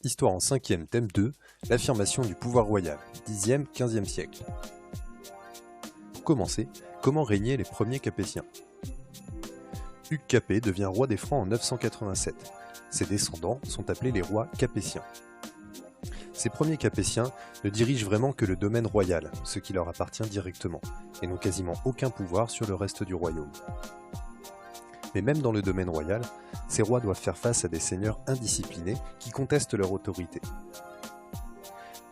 Histoire en 5e, thème 2, l'affirmation du pouvoir royal, 10e, 15e siècle. Pour commencer, comment régnaient les premiers Capétiens? Hugues Capet devient roi des Francs en 987. Ses descendants sont appelés les rois capétiens. Ces premiers Capétiens ne dirigent vraiment que le domaine royal, ce qui leur appartient directement, et n'ont quasiment aucun pouvoir sur le reste du royaume. Mais même dans le domaine royal, ces rois doivent faire face à des seigneurs indisciplinés qui contestent leur autorité.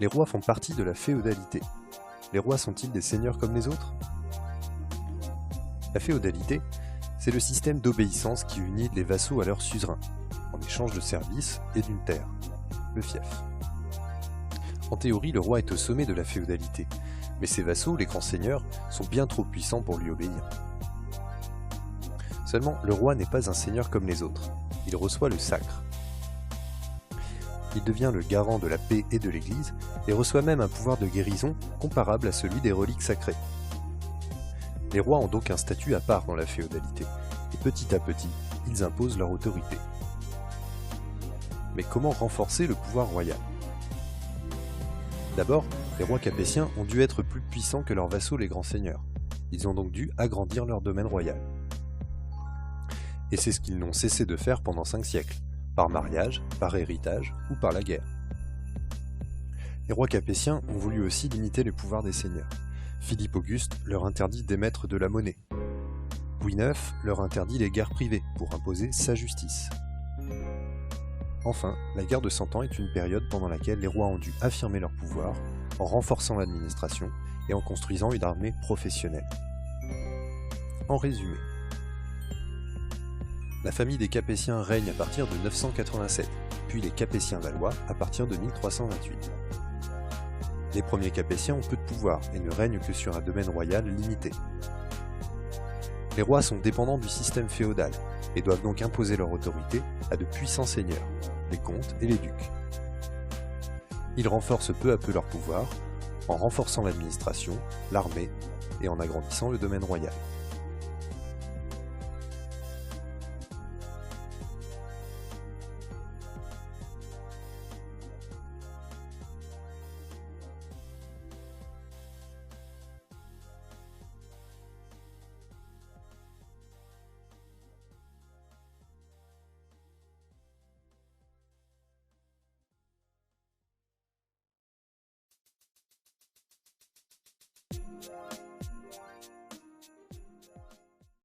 Les rois font partie de la féodalité. Les rois sont-ils des seigneurs comme les autres? La féodalité, c'est le système d'obéissance qui unit les vassaux à leurs suzerains, en échange de services et d'une terre, le fief. En théorie, le roi est au sommet de la féodalité, mais ses vassaux, les grands seigneurs, sont bien trop puissants pour lui obéir. Seulement, le roi n'est pas un seigneur comme les autres, il reçoit le sacre. Il devient le garant de la paix et de l'Église, et reçoit même un pouvoir de guérison comparable à celui des reliques sacrées. Les rois ont donc un statut à part dans la féodalité, et petit à petit, ils imposent leur autorité. Mais comment renforcer le pouvoir royal? D'abord, les rois capétiens ont dû être plus puissants que leurs vassaux les grands seigneurs. Ils ont donc dû agrandir leur domaine royal. Et c'est ce qu'ils n'ont cessé de faire pendant 5 siècles, par mariage, par héritage ou par la guerre. Les rois capétiens ont voulu aussi limiter les pouvoirs des seigneurs. Philippe Auguste leur interdit d'émettre de la monnaie. Louis IX leur interdit les guerres privées pour imposer sa justice. Enfin, la guerre de 100 ans est une période pendant laquelle les rois ont dû affirmer leur pouvoir en renforçant l'administration et en construisant une armée professionnelle. En résumé, la famille des Capétiens règne à partir de 987, puis les Capétiens-Valois à partir de 1328. Les premiers Capétiens ont peu de pouvoir et ne règnent que sur un domaine royal limité. Les rois sont dépendants du système féodal et doivent donc imposer leur autorité à de puissants seigneurs, les comtes et les ducs. Ils renforcent peu à peu leur pouvoir en renforçant l'administration, l'armée et en agrandissant le domaine royal.